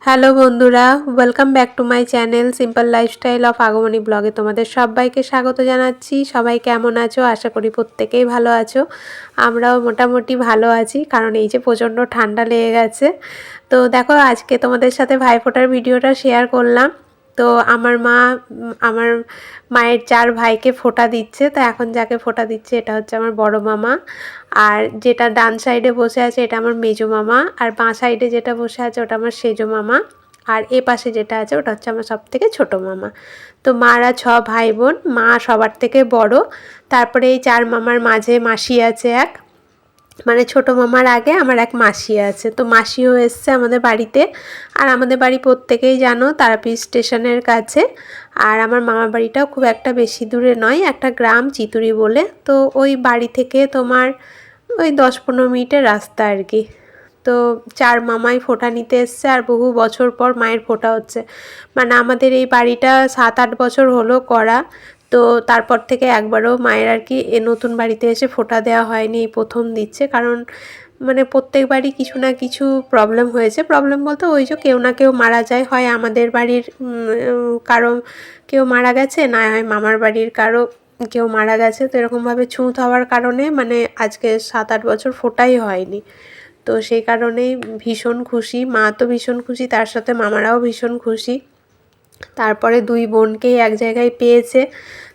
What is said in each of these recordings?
Hello বন্ধুরা, welcome back to my channel simple lifestyle of আগমনী ব্লগে তোমাদের সবাইকে স্বাগত জানাচ্ছি। সবাই কেমন আছো? আশা করি প্রত্যেকেই ভালো আছো। আমরাও মোটামুটি ভালো আছি, কারণ এই যে প্রচণ্ড ঠান্ডা লেগে গেছে। তো দেখো, আজকে তোমাদের সাথে ভাইফোঁটার ভিডিওটা শেয়ার করলাম। তো আমার আমার মায়ের 4 ভাইকে ফোঁটা দিচ্ছে। তো এখন যাকে ফোঁটা দিচ্ছে এটা হচ্ছে আমার বড় মামা, আর যেটা ডান সাইডে বসে আছে এটা আমার মেজো মামা, আর বাঁ সাইডে যেটা বসে আছে ওটা আমার সেজো মামা, আর এ পাশে যেটা আছে ওটা হচ্ছে আমার সব থেকে ছোটো মামা। তো মারা 6 ভাই বোন, মা সবার থেকে বড়। তারপরে এই 4 মামার মাঝে মাসি আছে এক, মানে ছোটো মামার আগে আমার এক মাসি আছে। তো মাসিও এসছে আমাদের বাড়িতে। আর আমাদের বাড়ি প্রত্যেকেই জানো তারাপীঠ স্টেশনের কাছে। আর আমার মামার বাড়িটাও খুব একটা বেশি দূরে নয়, একটা গ্রাম চিতুরি বলে। তো ওই বাড়ি থেকে তোমার ওই 10-15 মিনিটের রাস্তা আর কি। তো 4 মামাই ফোঁটা নিতে এসছে, আর বহু বছর পর মায়ের ফোঁটা হচ্ছে। মানে আমাদের এই বাড়িটা 7-8 বছর হলো করা। তো তারপর থেকে একবারও মায়ের আর কি এ নতুন বাড়িতে এসে ফোঁটা দেওয়া হয়নি, এই প্রথম দিচ্ছে। কারণ মানে প্রত্যেকবারই কিছু না কিছু প্রবলেম হয়েছে। প্রবলেম বলতে ওই যে কেউ না কেউ মারা যায়, হয় আমাদের বাড়ির কারো কেউ মারা গেছে, না হয় মামার বাড়ির কারো কেউ মারা গেছে। তো এরকমভাবে ছুঁত হওয়ার কারণে মানে আজকে 7-8 বছর ফোঁটাই হয়নি। তো সেই কারণেই ভীষণ খুশি, মা তো ভীষণ খুশি, তার সাথে মামারাও ভীষণ খুশি। তারপরে 2 বোনকেই এক জায়গায় পেয়েছে।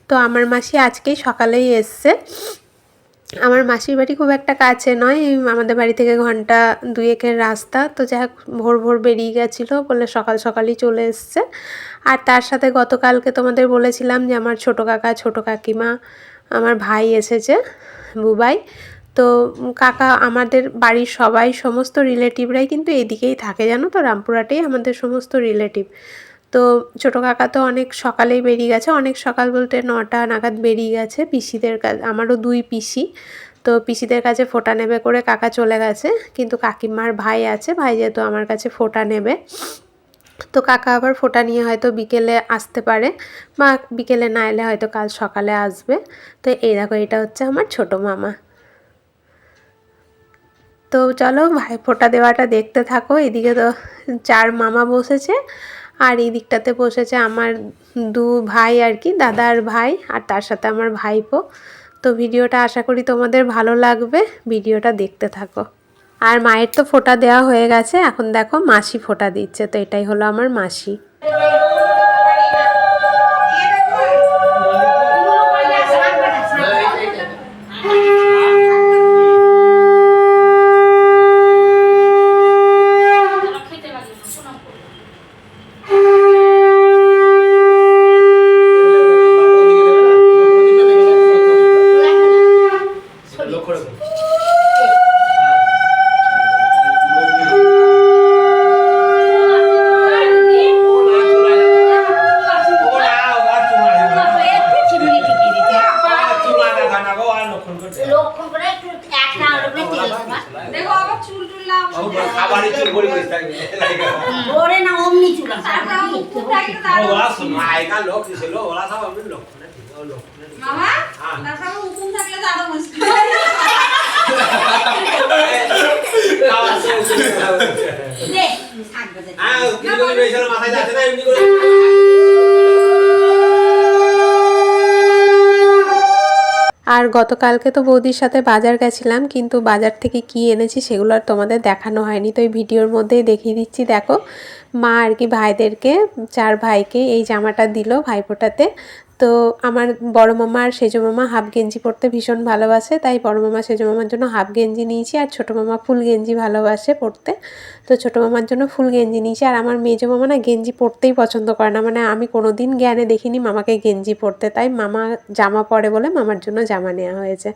তো আমার মাসি আজকেই সকালেই এসছে। আমার মাসির বাড়ি খুব একটা কাছে নয়, আমাদের বাড়ি থেকে ঘন্টা 2-1-এর রাস্তা। তো যাই হোক, ভোর ভোর বেরিয়ে গেছিলো বলে সকাল সকালই চলে এসছে। আর তার সাথে গতকালকে তোমাদের বলেছিলাম যে আমার ছোটো কাকা, ছোটো কাকিমা, আমার ভাই এসেছে, বুবাই। তো কাকা, আমাদের বাড়ির সবাই, সমস্ত রিলেটিভরাই কিন্তু এদিকেই থাকে, জানো তো, রামপুরহাটেই আমাদের সমস্ত রিলেটিভ। তো ছোটো কাকা তো অনেক সকালেই বেরিয়ে গেছে, অনেক সকাল বলতে 9টা নাগাদ বেরিয়ে গেছে পিসিদের কাছে। আমারও 2 পিসি, তো পিসিদের কাছে ফোঁটা নেবে করে কাকা চলে গেছে। কিন্তু কাকিমার ভাই আছে, ভাই যেহেতু আমার কাছে ফোঁটা নেবে, তো কাকা আবার ফোঁটা নিয়ে হয়তো বিকেলে আসতে পারে, বা বিকেলে না এলে হয়তো কাল সকালে আসবে। তো এই দেখো, এটা হচ্ছে আমার ছোটো মামা। তো চলো ভাই ফোঁটা দেওয়াটা দেখতে থাকো। এদিকে তো 4 মামা বসেছে, আর এই দিকটাতে বসেছে আমার 2 ভাই আর কি, দাদার ভাই, আর তার সাথে আমার ভাইপো। তো ভিডিওটা আশা করি তোমাদের ভালো লাগবে, ভিডিওটা দেখতে থাকো। আর মায়ের তো ফোঁটা দেওয়া হয়ে গেছে, এখন দেখো মাসি ফোঁটা দিচ্ছে। তো এটাই হলো আমার মাসি। আর গতকালকে তো বৌদির সাথে বাজার গেছিলাম, কিন্তু বাজার থেকে কি এনেছি সেগুলো আর তোমাদের দেখানো হয়নি। তো এই ভিডিওর মধ্যেই দেখিয়ে দিচ্ছি। দেখো, মা আর কি ভাইদেরকে, 4 ভাইকে এই জামাটা দিল ভাইফোঁটাতে। তো আমার বড় মামা আর সেজো মামা হাফ গেঞ্জি পরতে ভীষণ ভালোবাসে, তাই বড় মামা সেজো মামার জন্য হাফ গেঞ্জি নিয়েছি, আর ছোটো মামা ফুল গেঞ্জি ভালোবাসে পরতে। তো ছোটো মামার জন্য ফুল গেঞ্জি নিয়েছি। আর আমার মেজো মামা না গেঞ্জি পরতেই পছন্দ করে না, মানে আমি কোনো দিন জ্ঞানে দেখিনি মামাকে গেঞ্জি পরতে, তাই মামা জামা পরে বলে মামার জন্য জামা নেওয়া হয়েছে।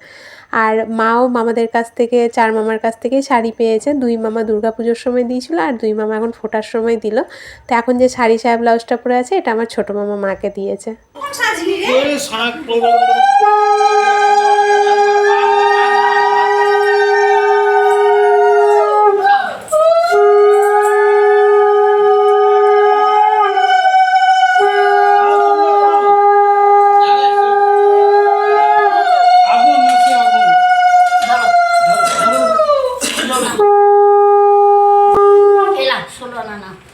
আর মাও মামাদের কাছ থেকে, 4 মামার কাছ থেকে শাড়ি পেয়েছে। 2 মামা দুর্গাপুজোর সময় দিয়েছিল, আর 2 মামা এখন ফোঁটার সময় দিল। তো এখন যে শাড়ি সায়া ব্লাউজটা পরে আছে এটা আমার ছোটো মামা মাকে দিয়েছে।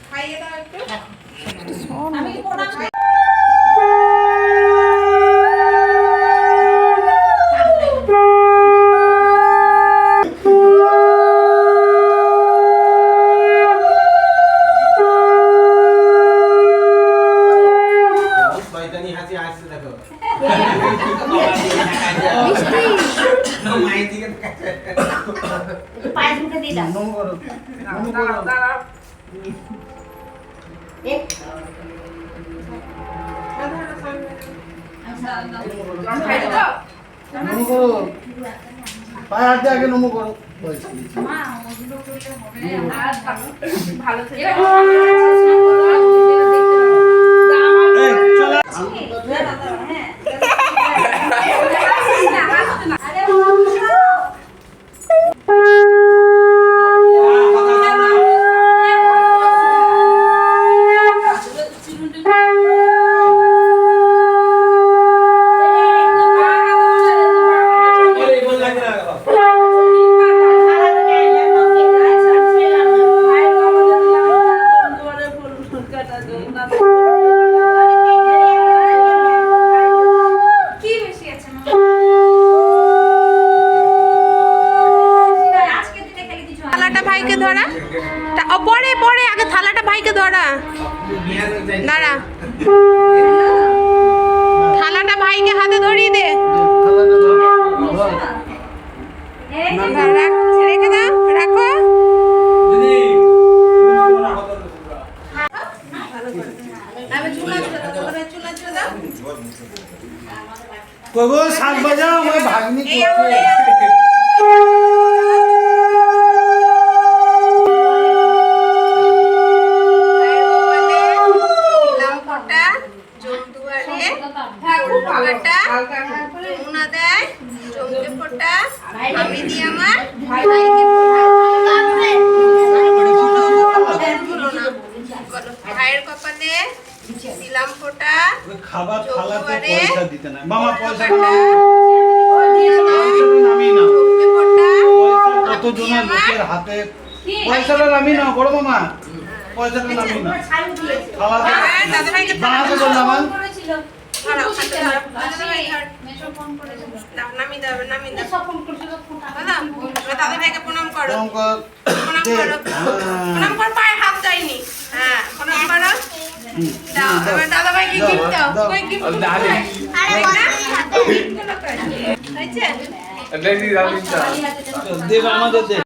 খাইয়ে দাও একটু। আগে নমো করো ভালো ভাইকে ধরা পরে পরে আগে থালাটা ভাইকে ধরা দাঁড়া থালাটা ভাইকে হাতে ধরিয়ে দে রেখে দাও রাখো শাক বাজা আমার ভাগ্নি ভাইয়ের কপালে দিলাম ফোঁটা খাবার থালাতে পয়সা দিতে না মামা পয়সা নামি না কত জনের লোকের হাতে পয়সাটা নামি না বড় মামা পয়সাটা নামি না থালাতে বানাতে বললাম দাদা ভাইকে প্রণাম করো প্রণাম করো প্রণাম কর পায়ে হাত দেয়নি হ্যাঁ প্রণাম করো দাও এবার দাদা ভাইকে গিফট দাও কই গিফট হয়েছে দেব আমাদের দে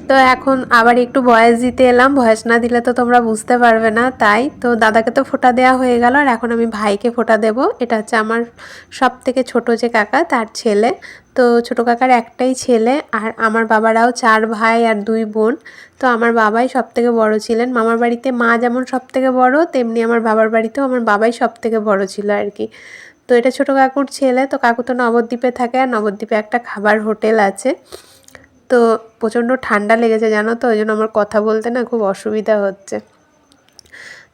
তো এখন আবার একটু ভয়েস দিতে এলাম ভয়েস না দিলে তো তোমরা বুঝতে পারবে না তাই তো দাদাকে তো ফোঁটা দেওয়া হয়ে গেল আর এখন আমি ভাইকে ফোঁটা দেব এটা হচ্ছে আমার সব থেকে ছোট যে কাকা তার ছেলে তো ছোট কাকার একটাই ছেলে আর আমার বাবারাও 4 ভাই আর 2 বোন তো আমার বাবাই সব থেকে বড় ছিলেন মামার বাড়িতে মা যেমন সব থেকে বড় তেমনি আমার বাবার বাড়িতেও আমার বাবাই সব থেকে বড় ছিল আর কি তো এটা ছোট কাকুর ছেলে তো কাকু তো নবদ্বীপে থাকে আর নবদ্বীপে একটা খাবার হোটেল আছে তো প্রচণ্ড ঠান্ডা লেগেছে জানো তো ওই জন্য আমার কথা বলতে না খুব অসুবিধা হচ্ছে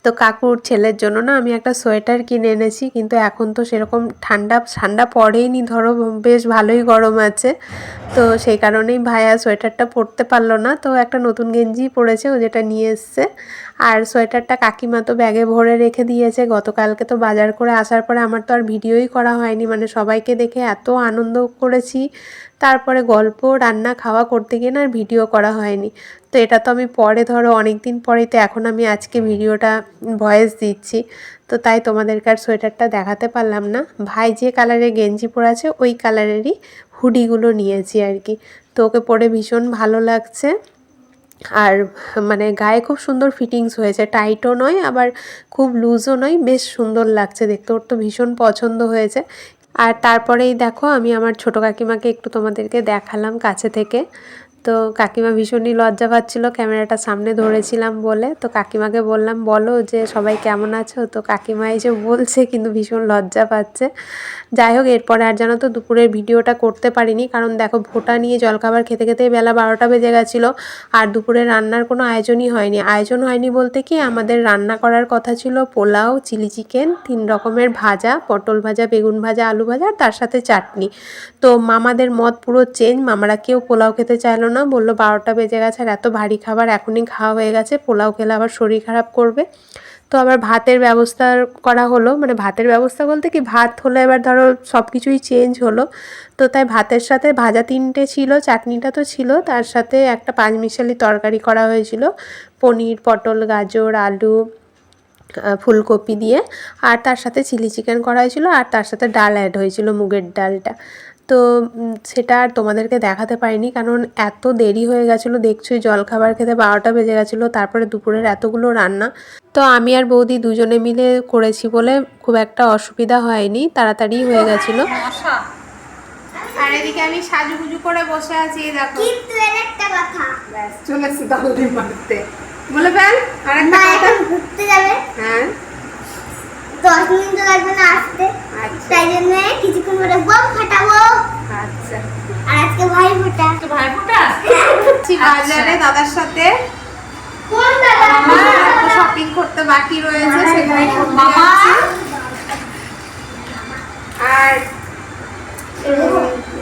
তো কাকুর ছেলের জন্য না আমি একটা সোয়েটার কিনে এনেছি, কিন্তু এখন তো সেরকম ঠান্ডা পড়েইনি, ধরো বেশ ভালোই গরম আছে। তো সেই কারণেই ভাইয়া সোয়েটারটা পরতে পারলো না, তো একটা নতুন গেঞ্জি পরেছে ও, যেটা নিয়ে এসছে। আর সোয়েটারটা কাকিমা তো ব্যাগে ভরে রেখে দিয়েছে। গতকালকে তো বাজার করে আসার পরে আমার তো আর ভিডিওই করা হয়নি, মানে সবাইকে দেখে এত আনন্দ করেছি, তারপরে গল্প রান্না খাওয়া করতে গিয়ে না আর ভিডিও করা হয়নি। তো এটা তো আমি পরে, ধরো অনেক দিন পরেই তো এখন আমি আজকে ভিডিওটা ভয়েস দিচ্ছি, তো তাই তোমাদেরকে আর সোয়েটারটা দেখাতে পারলাম না। ভাই যে কালারের গেঞ্জি পরে আছে ওই কালারেরই হুডিগুলো নিয়েছি আর কি। তো ওকে পরে ভীষণ ভালো লাগছে, আর মানে গায়ে খুব সুন্দর ফিটিংস হয়েছে, টাইটও নয় আবার খুব লুজও নয়, বেশ সুন্দর লাগছে দেখতে, ওর তো ভীষণ পছন্দ হয়েছে। আর তারপরেই দেখো আমি আমার ছোটো কাকিমাকে একটু তোমাদেরকে দেখালাম কাছে থেকে। তো কাকিমা ভীষণই লজ্জা পাচ্ছিল ক্যামেরাটা সামনে ধরেছিলাম বলে। তো কাকিমাকে বললাম বলো যে সবাই কেমন আছো, তো কাকিমা এসে বলছে কিন্তু ভীষণ লজ্জা পাচ্ছে। যাই হোক, এরপরে আর জানো তো দুপুরের ভিডিওটা করতে পারিনি, কারণ দেখো ভোটা নিয়ে জলখাবার খেতে খেতেই বেলা 12টা বেজে গেছিলো। আর দুপুরে রান্নার কোনো আয়োজন হয়নি বলতে কি, আমাদের রান্না করার কথা ছিল পোলাও, চিলি চিকেন, 3 রকমের ভাজা, পটল ভাজা, বেগুন ভাজা, আলু ভাজা, আর তার সাথে চাটনি। তো মামাদের মত পুরো চেঞ্জ, মামারা কেউ পোলাও খেতে চাইলো না, বললো 12টা বেজে গেছে আর এত ভারী খাবার এখনই খাওয়া হয়ে গেছে, পোলাও খেলে আবার শরীর খারাপ করবে। তো আবার ভাতের ব্যবস্থা করা হলো, মানে ভাতের ব্যবস্থা বলতে কি, ভাত হলো এবার ধরো সব কিছুই চেঞ্জ হলো। তো তাই ভাতের সাথে ভাজা 3টে ছিল, চাটনিটা তো ছিল, তার সাথে একটা পাঁচমিশালি তরকারি করা হয়েছিল, পনির, পটল, গাজর, আলু, ফুলকপি দিয়ে, আর তার সাথে চিলি চিকেন করা হয়েছিল, আর তার সাথে ডাল অ্যাড হয়েছিল, মুগের ডালটা। তো সেটা আর তোমাদেরকে দেখাতে পারিনি, কারণ এত দেরি হয়ে গেছিলো, দেখছোই জলখাবার খেতে 12টা বেজে গেছিলো, তারপরে দুপুরের এতগুলো রান্না। তো আমি আর বৌদি দুজনে মিলে করেছি বলে খুব একটা অসুবিধা হয়নি, তাড়াতাড়ি হয়ে গেছিলো। আর এদিকে আমি সাজুগুজু করে বসে আছি, দেখো। কিন্তু একটা কথা, ব্যাস চলেছি তাহলে মারতে, বলে ফেল আরেকটা কথা। ঘুরতে যাবে, হ্যাঁ 10 মিনিট তো লাগবে না আসতে, তাই জন্য কিছুক্ষণ পরে বম ফাটাবো। আচ্ছা, আর আজকে ভাই ফোঁটা, তো ভাই ফোঁটা বাজারে দাদার সাথে কোন দাদা? শপিং করতে বাকি রয়েছে, সেখানে করতে মামা। যাচ্ছি। আর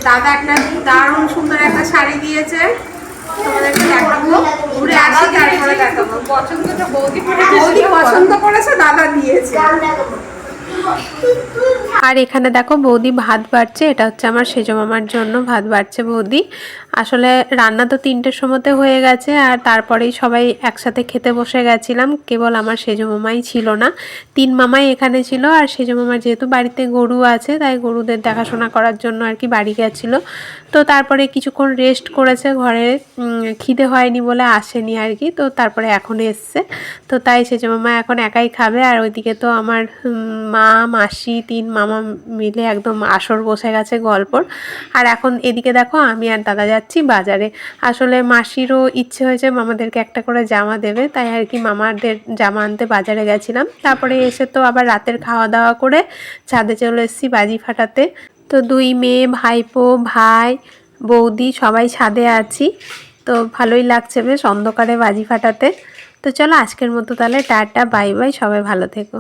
দাদা একটা দারুণ সুন্দর একটা শাড়ি দিয়েছে, তোমাদেরকে দেখাবো, ঘুরে আসি তারপরে দেখাবো। পছন্দটা বৌদি বৌদি পছন্দ করেছে, দাদা দিয়েছে। গান দেখাবো। আর এখানে দেখো বৌদি ভাত বাড়ছে, এটা হচ্ছে আমার সেজো মামার জন্য ভাত বাড়ছে বৌদি। আসলে রান্না তো 3টের সময়তে হয়ে গেছে, আর তারপরেই সবাই একসাথে খেতে বসে গেছিলাম, কেবল আমার সেজো মামাই ছিল না, 3 মামাই এখানে ছিল। আর সেজো মামার যেহেতু বাড়িতে গরু আছে, তাই গরুদের দেখাশোনা করার জন্য আর কি বাড়ি গেছিল। তো তারপরে কিছুক্ষণ রেস্ট করেছে ঘরে, খিদে হয়নি বলে আসেনি আর কি, তো তারপরে এখন এসছে। তো তাই সেজো মামা এখন একাই খাবে, আর ওইদিকে তো আমার মা, মাসি, 3 মামা মিলে একদম আসর বসে গেছে গল্পর। আর এখন এদিকে দেখো আমি আর দাদা যাচ্ছি বাজারে। আসলে মাসিরও ইচ্ছে হয়েছে মামাদেরকে একটা করে জামা দেবে, তাই আর কি মামাদের জামা আনতে বাজারে গেছিলাম। তারপরে এসে তো আবার রাতের খাওয়া দাওয়া করে ছাদে চলে এসেছি বাজি ফাটাতে। তো 2 মেয়ে, ভাইপো, ভাই, বৌদি সবাই ছাদে আছি, তো ভালোই লাগছে বেশ অন্ধকারে বাজি ফাটাতে। তো চলো আজকের মতো তাহলে টাটা, বাই বাই, সবাই ভালো থেকো।